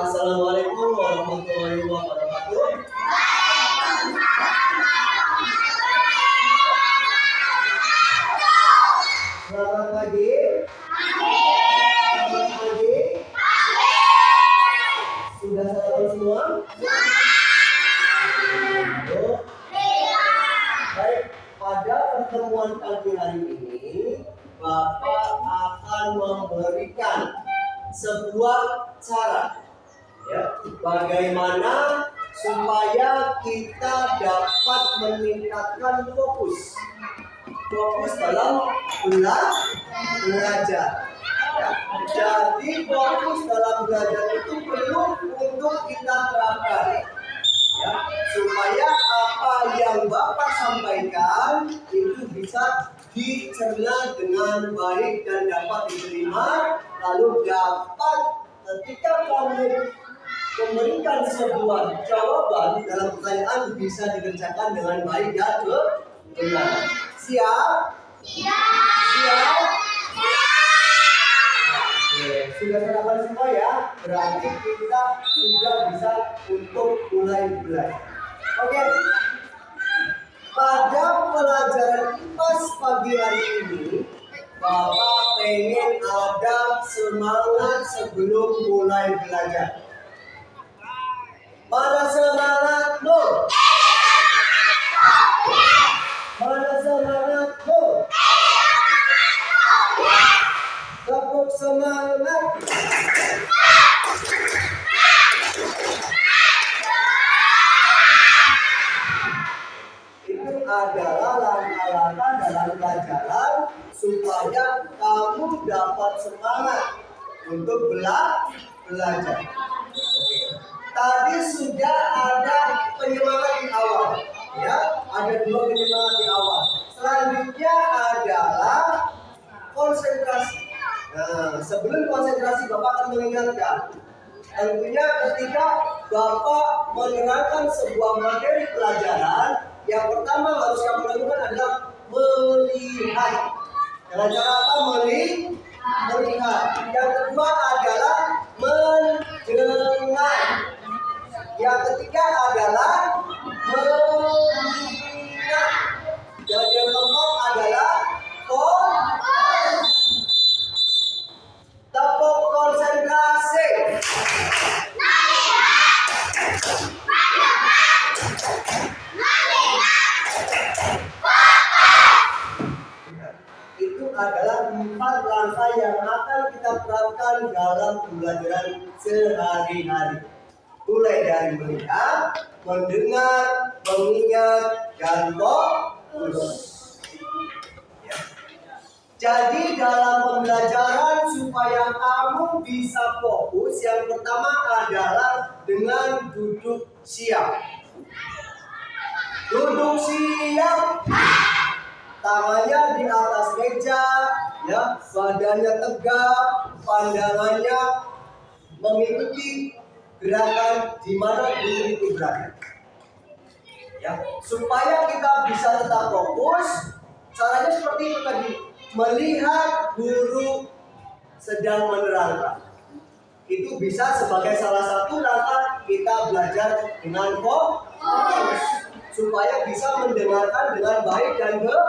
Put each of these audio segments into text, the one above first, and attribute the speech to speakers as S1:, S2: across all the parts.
S1: Assalamualaikum warahmatullahi wabarakatuh. Selamat pagi. Selamat pagi. Sudah sarapan semua? Baik, pada pertemuan pagi hari ini Bapak akan memberikan sebuah cara ya, bagaimana supaya kita dapat meningkatkan fokus dalam belajar ya. Jadi fokus dalam belajar itu perlu untuk kita terapkan ya, supaya apa yang Bapak sampaikan itu bisa dicerna dengan baik dan dapat diterima, lalu dapat ketika kamu memberikan sebuah jawaban dalam pertanyaan bisa dikerjakan dengan baik dan benar. Siap? Siap? Oke, sudah sarapan semua ya? Berarti kita sudah bisa untuk mulai belajar. Oke. Pada pelajaran IPAS pagi hari ini, Bapak pengen ada semangat sebelum mulai belajar. Mana semangatmu? Mana semangatmu? Tepuk semangat. Itu adalah langkah-langkah dalam pelajaran supaya kamu dapat semangat untuk belajar. Tadi sudah ada penyemangat di awal, ya, ada 2 penyemangat di awal. Selanjutnya adalah konsentrasi. Nah, sebelum konsentrasi Bapak akan mengingatkan. Tentunya ketika Bapak menerangkan sebuah materi pelajaran, yang pertama harus kamu lakukan adalah melihat. Dengan cara apa? Melihat. Yang kedua adalah mendengar. Yang ketiga adalah mengingat. Dan yang keempat adalah tepuk konsentrasi. Itu adalah 4 langkah yang akan kita terapkan dalam pembelajaran sehari-hari. Mulai dari melihat, mendengar, mengingat, dan fokus. Ya. Jadi dalam pembelajaran supaya kamu bisa fokus, yang pertama adalah dengan duduk siap. Duduk siap. Tangannya di atas meja, ya, badannya tegak, pandangannya mengikuti gerakan di mana guru itu berada. Ya, supaya kita bisa tetap fokus, caranya seperti itu tadi. Melihat guru sedang menerangkan. Itu bisa sebagai salah satu langkah kita belajar dengan fokus. Supaya bisa mendengarkan dengan baik dan benar.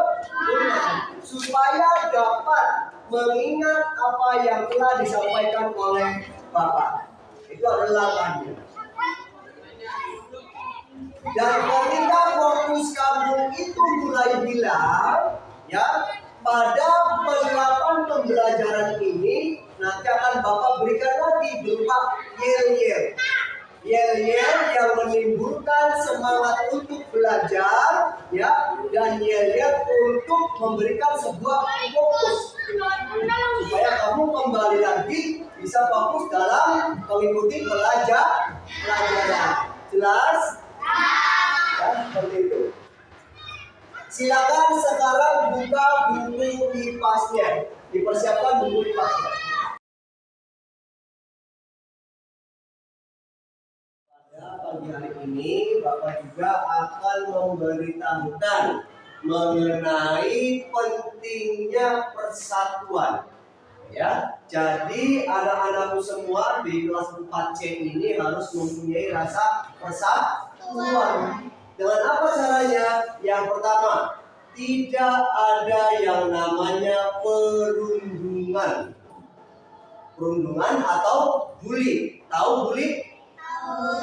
S1: Supaya dapat mengingat apa yang telah disampaikan oleh Bapak. Itu adalah langkahnya. Dan ketika fokus kamu itu mulai hilang, ya, pada penerapan pembelajaran ini nanti akan Bapak berikan lagi berupa yel-yel. Yel-yel yang menimbulkan semangat untuk belajar, ya, dan yel-yel untuk memberikan sebuah fokus supaya kamu kembali lagi bisa fokus dalam mengikuti pelajaran. Jelas? Ya, seperti itu. Silakan sekarang buka buku IPAS-nya. Dipersiapkan buku IPAS-nya. Pagi hari ini Bapak juga akan memberitahukan mengenai pentingnya persatuan. Ya, jadi anak-anakku semua di kelas 4C ini harus mempunyai rasa persatuan. Dengan apa caranya? Yang pertama, tidak ada yang namanya perundungan. Perundungan atau bully. Tahu bully?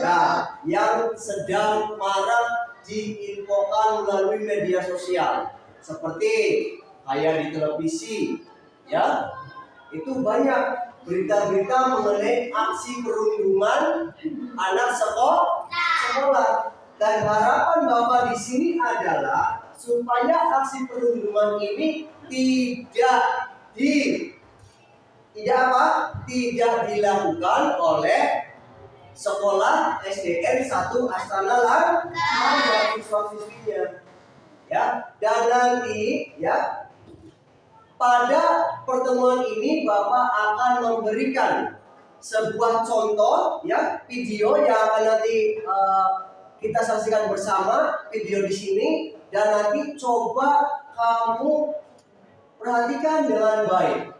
S1: Ya, yang sedang marak diinfokan melalui media sosial. Seperti kayak di televisi, ya. Itu banyak berita-berita mengenai aksi perundungan anak sekolah. Dan harapan Bapak di sini adalah supaya aksi perundungan ini tidak dilakukan oleh sekolah SDN 1 Astana Langga siswa-siswinya. Ya, dan nanti ya pada pertemuan ini Bapak akan memberikan sebuah contoh ya video yang akan nanti kita saksikan bersama video di sini, dan nanti coba kamu perhatikan dengan baik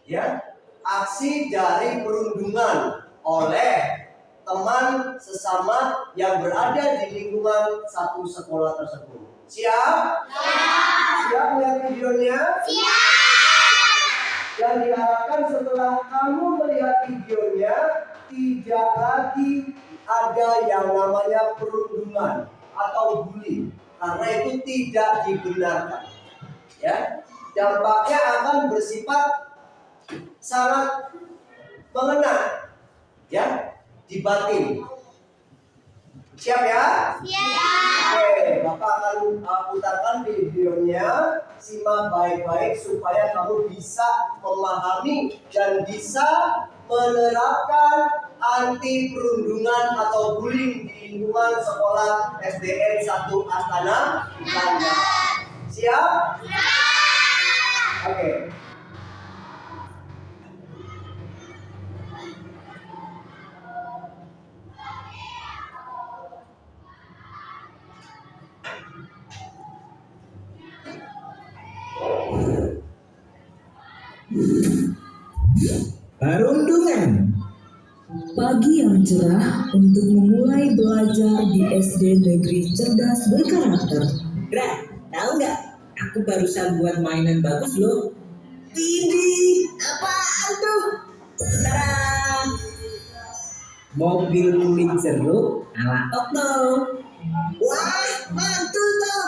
S1: ya aksi dari perundungan oleh teman sesama yang berada di lingkungan satu sekolah tersebut. Siap? Siap melihat videonya? Dan diharapkan setelah kamu melihat videonya, tidak lagi ada yang namanya perundungan atau bully, karena itu tidak dibenarkan. Ya, dampaknya akan bersifat sangat mengena, ya, di batin. Siap ya? Siap. Oke, Bapak akan putarkan videonya. Simak baik-baik supaya kamu bisa memahami dan bisa menerapkan anti perundungan atau bullying di lingkungan sekolah SDN 1 Astana Langga. Siap? Siap. Oke.
S2: Perundungan. Pagi yang cerah untuk memulai belajar di SD Negeri Cerdas Berkarakter.
S3: Bra, tahu nggak? Aku barusan buat mainan bagus loh.
S2: Widih, apaan tuh?
S3: Tara, mobil kulit jeruk ala Okto.
S2: Wah, mantul tuh.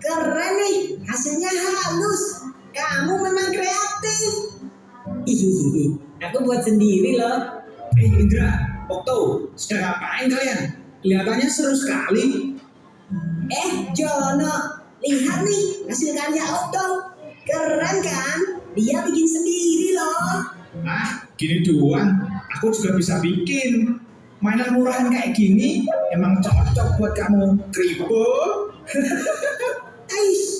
S2: Keren nih, hasilnya halus. Kamu memang kreatif.
S3: Hihihi, aku buat sendiri loh.
S4: Indra, Okto, sedang ngapain kalian? Kelihatannya seru sekali.
S2: Jono, lihat nih hasil karya Okto. Keren kan? Dia bikin sendiri loh.
S4: Gini doang, aku juga bisa bikin. Mainan murahan kayak gini emang cocok buat kamu, Kribo.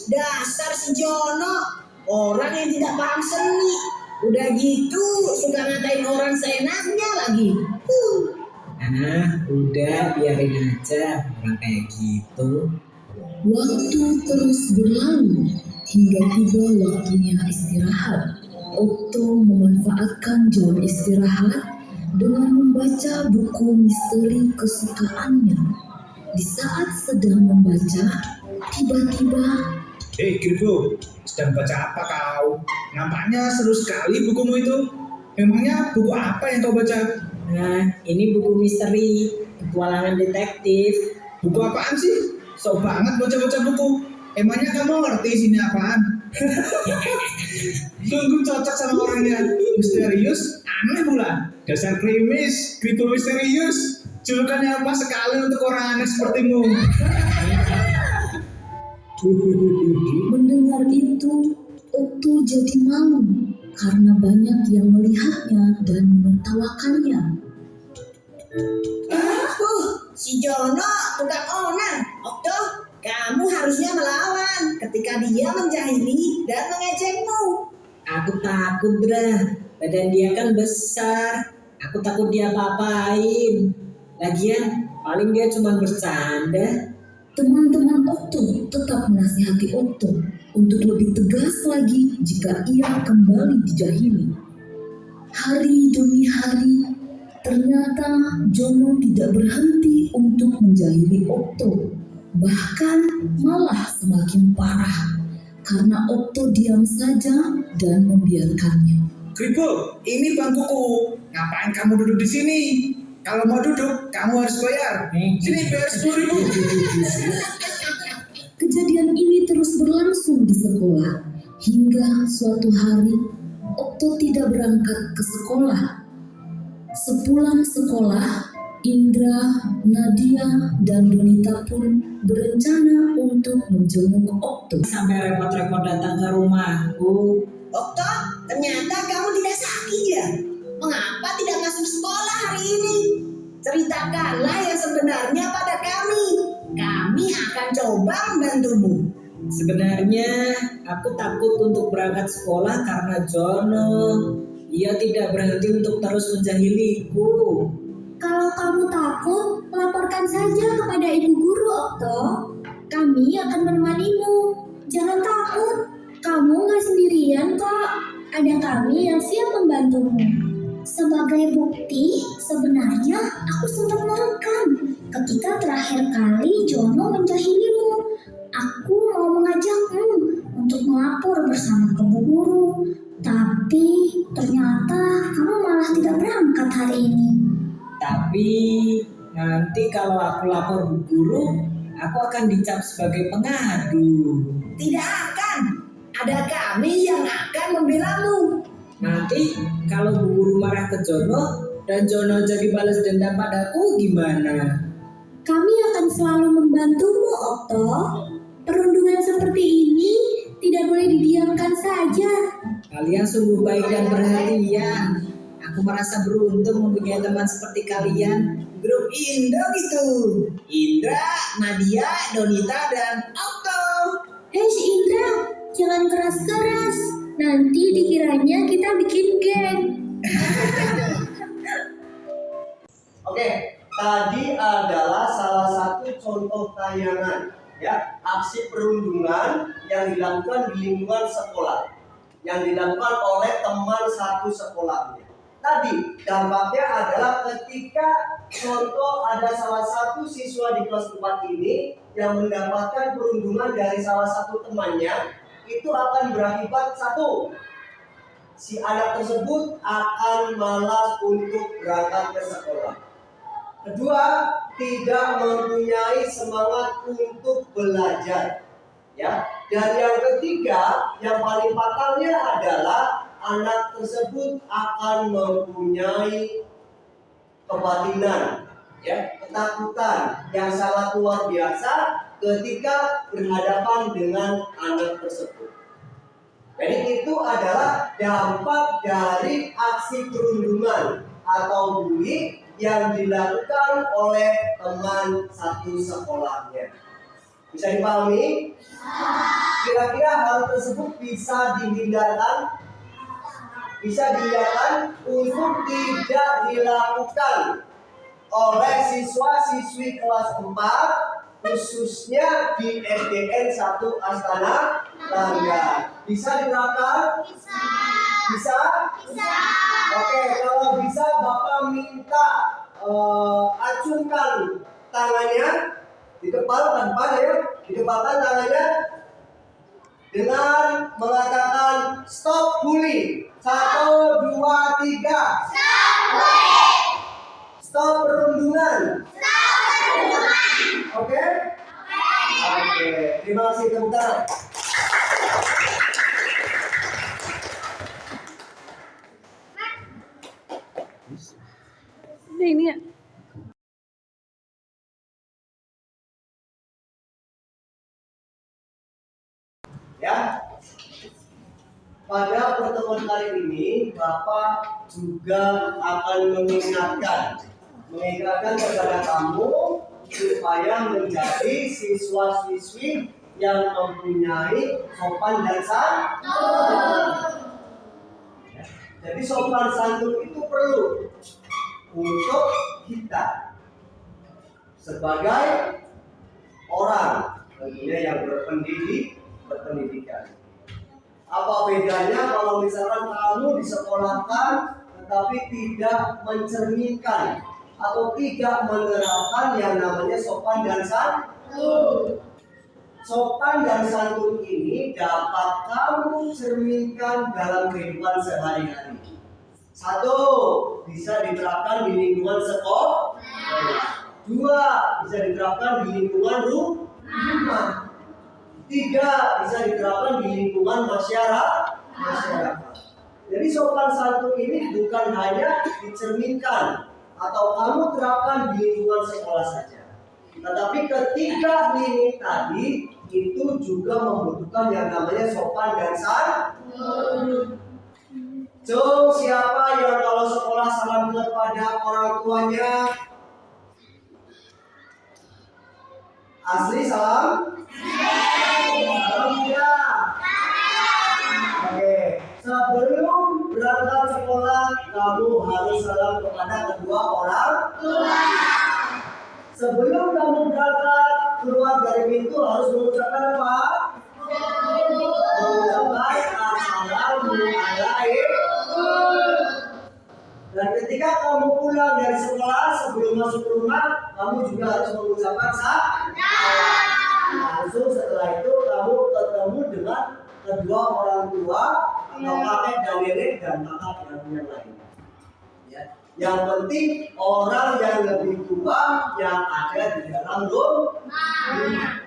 S2: Dasar si Jono, orang yang tidak paham seni. Udah gitu suka ngatain orang seenaknya lagi.
S3: Udah biarin aja orang kayak gitu.
S5: Waktu terus berlalu hingga tiba waktunya istirahat. Okto memanfaatkan jam istirahat dengan membaca buku misteri kesukaannya. Di saat sedang membaca, tiba-tiba
S4: Kribo, sedang baca apa kau? Nampaknya seru sekali bukumu itu. Emangnya buku apa yang kau baca?
S3: Ini buku misteri, petualangan detektif.
S4: Buku apaan sih? Sok banget baca-baca buku. Emangnya kamu ngerti sini apaan? Sungguh cocok sama orangnya. Misterius, aneh pula. Dasar krimis, Kribo misterius. Julukannya pas sekali untuk orang aneh sepertimu.
S5: mendengar itu, Okto jadi malu karena banyak yang melihatnya dan menertawakannya.
S2: Si Jono tukang onar. Okto, kamu harusnya melawan ketika dia menjahili dan mengejekmu.
S3: Aku takut, Bra. Badan dia kan besar. Aku takut dia apa-apain. Lagian, paling dia cuma bercanda.
S5: Teman-teman Okto tetap menasihati Okto untuk lebih tegas lagi jika ia kembali dijahili. Hari demi hari, ternyata Jono tidak berhenti untuk menjahili Okto. Bahkan malah semakin parah karena Okto diam saja dan membiarkannya.
S4: Kribo, ini bangkuku. Ngapain kamu duduk di sini? Kalau mau duduk, kamu harus bayar. Sini bayar 10.000.
S5: Kejadian ini terus berlangsung di sekolah hingga suatu hari Okto tidak berangkat ke sekolah. Sepulang sekolah, Indra, Nadia, dan Donita pun berencana untuk menjenguk Okto.
S3: Sampai repot-repot datang ke rumahku.
S2: Okto, ternyata kamu tidak sakit ya? Mengapa tidak masuk sekolah hari ini? Ceritakanlah yang sebenarnya pada kami. Kami akan coba membantumu.
S3: Sebenarnya aku takut untuk berangkat sekolah karena Jono. Ia tidak berhenti untuk terus menjahiliku.
S6: Kalau kamu takut, laporkan saja kepada ibu guru, Okto. Kami akan menemanimu. Jangan takut, kamu nggak sendirian kok. Ada kami yang siap membantumu. Sebagai bukti, sebenarnya aku sempat merekam ketika terakhir kali Jono menjahilimu. Aku mau mengajakmu untuk melapor bersama ke bu guru. Tapi ternyata kamu malah tidak berangkat hari ini.
S3: Tapi nanti kalau aku lapor bu guru, aku akan dicap sebagai pengadu.
S2: Tidak akan. Ada kami yang akan membelamu.
S3: Nanti kalau bu guru marah ke Jono dan Jono jadi balas dendam padaku gimana?
S6: Kami akan selalu membantumu, Okto. Perundungan seperti ini tidak boleh didiamkan saja.
S3: Kalian sungguh baik dan perhatian. Aku merasa beruntung mempunyai teman seperti kalian.
S2: Grup Indo itu. Indra, Nadia, Donita, dan Okto.
S6: Hei si Indra, jangan keras-keras. Nanti dikiranya kita bikin geng.
S1: Oke, tadi adalah salah satu contoh tayangan ya aksi perundungan yang dilakukan di lingkungan sekolah, yang dilakukan oleh teman satu sekolahnya. Tadi dampaknya adalah ketika contoh ada salah satu siswa di kelas 4 ini yang mendapatkan perundungan dari salah satu temannya, itu akan berakibat satu, si anak tersebut akan malas untuk berangkat ke sekolah. Kedua, tidak mempunyai semangat untuk belajar. Ya. Dan yang ketiga, yang paling fatalnya adalah anak tersebut akan mempunyai kebatinan, ya, ketakutan yang sangat luar biasa ketika berhadapan dengan anak tersebut. Jadi itu adalah dampak dari aksi perundungan atau bully yang dilakukan oleh teman satu sekolahnya. Bisa dipahami? Kira-kira hal tersebut bisa dihindarkan? Bisa dihindarkan untuk tidak dilakukan oleh siswa-siswi kelas 4, khususnya di SDN 1 Astana Langgar. Bisa diterapkan? Bisa? Oke, kalau bisa Bapak minta acungkan tangannya, dikepalkan ya, dikepalkan tangannya dengan mengatakan stop bully. 1, 2, 3. Stop perundungan. Oke? Oke, terima kasih teman-teman.
S7: Ini ya.
S1: Ya, pada pertemuan kali ini Bapak juga akan mengingatkan kepada kamu supaya menjadi siswa-siswi yang mempunyai sopan dan santun. Jadi sopan santun itu perlu untuk kita sebagai orang tentunya yang berpendidikan. Apa bedanya kalau misalkan kamu disekolahkan ke tetapi tidak mencerminkan atau tidak menerapkan yang namanya sopan dan santun. Sopan dan santun ini dapat kamu cerminkan dalam kehidupan sehari-hari. Satu, bisa diterapkan di lingkungan sekolah. Dua, bisa diterapkan di lingkungan rumah. Tiga, bisa diterapkan di lingkungan masyarakat. Jadi sopan santun ini bukan hanya dicerminkan atau kamu terapkan di lingkungan sekolah saja. Tetapi ketiga ini tadi itu juga membutuhkan yang namanya sopan dan santun. So, siapa yang kalau sekolah salam kepada orang tuanya? Asli salam? Salam ya. Oke, sebelum berangkat sekolah kamu harus salam kepada kedua orang tua. Sebelum kamu berangkat keluar dari pintu harus mengucapkan apa? Mengucapkan assalamualaikum. Dan ketika kamu pulang dari sekolah sebelum masuk rumah kamu juga harus mengucapkan salam. Langsung setelah itu kamu ketemu dengan kedua orang tua atau kakek dan nenek dan kakak yang lain. Ya. Yang penting orang yang lebih tua yang ada di dalam rumah.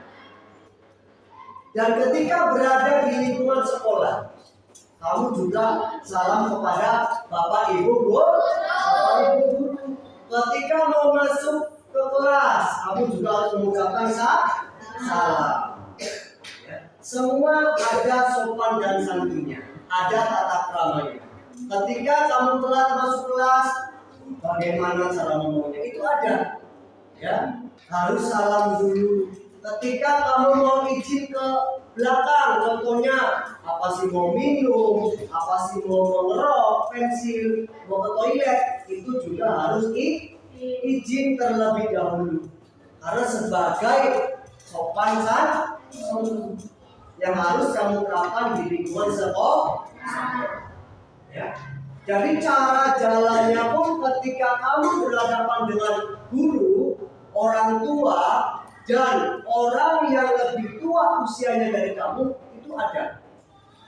S1: Dan ketika berada di lingkungan sekolah, kamu juga salam kepada bapak ibu guru. Ketika mau masuk ke kelas, kamu juga harus mengucapkan salam. Semua ada sopan dan santunnya, ada tata kramanya. Ketika kamu telat masuk kelas, bagaimana cara ngomongnya itu ada, ya harus salam dulu. Ketika kamu mau izin ke belakang, contohnya apa sih mau minum, apa sih mau mengerok pensil, mau ke toilet, itu juga harus izin terlebih dahulu. Karena sebagai sopan santun yang harus kamu terapkan di lingkungan sekolah. Ya. Jadi cara jalannya pun ketika kamu berhadapan dengan guru, orang tua, dan orang yang lebih tua usianya dari kamu itu ada.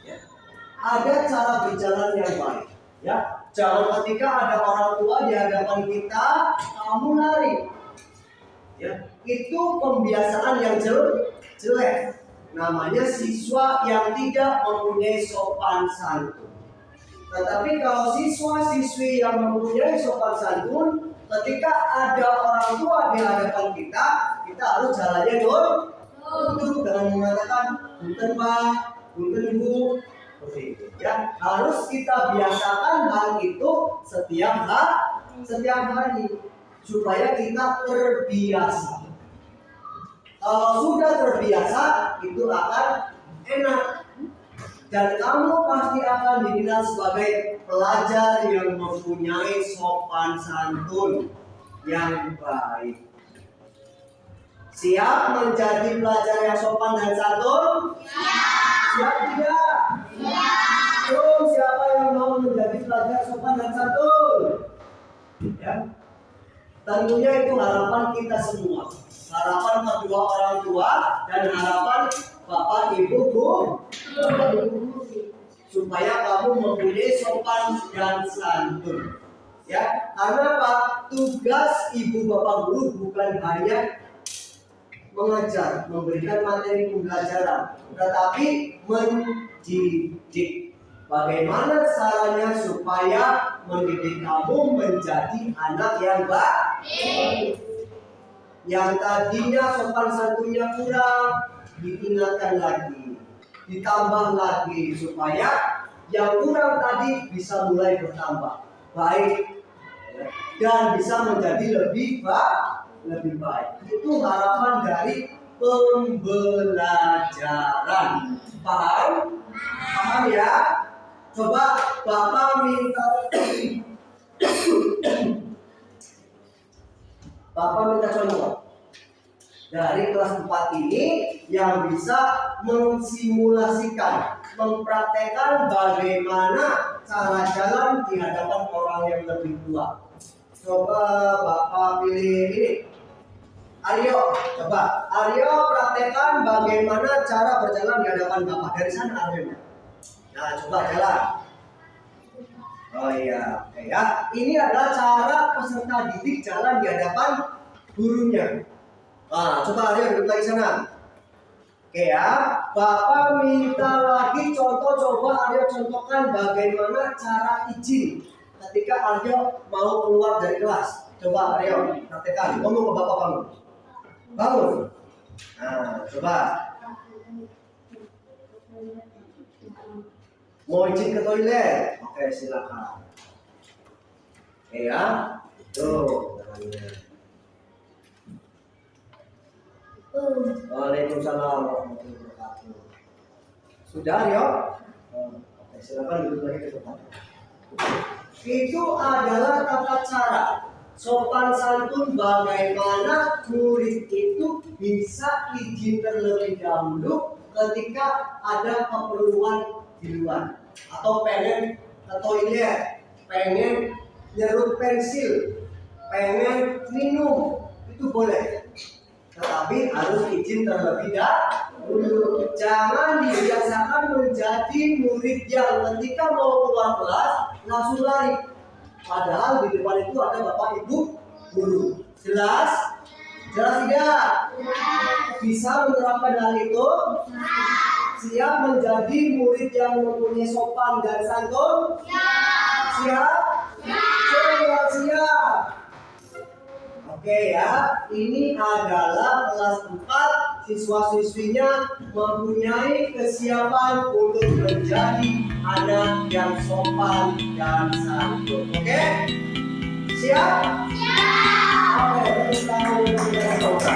S1: Ya. Ada cara berjalan yang baik. Ya. Jangan ketika ada orang tua di hadapan kita, kamu lari. Ya. Itu pembiasaan yang jelek. Namanya siswa yang tidak mempunyai sopan santun. Tetapi kalau siswa-siswi yang mempunyai sopan santun, ketika ada orang tua di hadapan kita harus jalannya duduk dengan mengatakan punten Pak, punten Bu, seperti itu. Ya, harus kita biasakan hal itu setiap hari supaya kita terbiasa. Kalau sudah terbiasa, itu akan enak. Dan kamu pasti akan dinilai sebagai pelajar yang mempunyai sopan santun yang baik. Siap menjadi pelajar yang sopan dan santun? Siap tidak? Siap. Siapa yang mau menjadi pelajar sopan dan santun? Ya. Tentunya itu harapan kita semua. Harapan kedua orang tua dan harapan bapak ibu guru, supaya kamu mempunyai sopan dan santun. Ya, karena apa? Tugas ibu bapak guru bukan hanya mengajar, memberikan materi pembelajaran, tetapi mendidik. Bagaimana caranya supaya mendidik kamu menjadi anak yang baik? Yang tadinya sopan santunnya kurang, diingatkan lagi, ditambah lagi supaya yang kurang tadi bisa mulai bertambah baik dan bisa menjadi lebih baik. Itu harapan dari pembelajaran. Paham ya? Coba Bapak minta contoh dari kelas 4 ini yang bisa mensimulasikan, mempraktekkan bagaimana cara jalan di hadapan orang yang lebih tua? Coba Bapak pilih ini. Aryo, coba Aryo praktekkan bagaimana cara berjalan di hadapan Bapak. Dari sana Aryo. Nah, coba jalan. Oh iya, oke ya. Ini adalah cara peserta didik jalan di hadapan gurunya. Nah, coba Aryo duduk lagi sana. Oke ya, Bapak minta lagi contoh, coba Aryo contohkan bagaimana cara izin ketika Aryo mau keluar dari kelas. Coba Aryo praktekkan, ngomong ke Bapak kamu. Bangun. Nah, coba. Mau izin ke toilet? Oke, silakan. Oke ya. Tuh, Waalaikumsalam warahmatullahi wabarakatuh. Sudah, Aryo? Oke, silakan duduk lagi ke tempat. Itu adalah tata cara sopan santun bagaimana murid itu bisa izin terlebih dahulu ketika ada keperluan di luar atau pengen ke toilet, pengen nyerut pensil, pengen minum, itu boleh. Tetapi harus izin terlebih dahulu. Jangan dibiasakan menjadi murid yang ketika mau keluar kelas langsung lari. Padahal di depan itu ada Bapak Ibu guru. Jelas? Jelas tidak? Bisa menerapkan hal itu? Siap menjadi murid yang mempunyai sopan dan santun? Siap? Siap? Siap. Oke ya, ini adalah kelas 4. Siswa-siswinya mempunyai kesiapan untuk menjadi anak yang sopan dan santun. Oke? Siap? Siap. Oke, terus sekarang kita coba.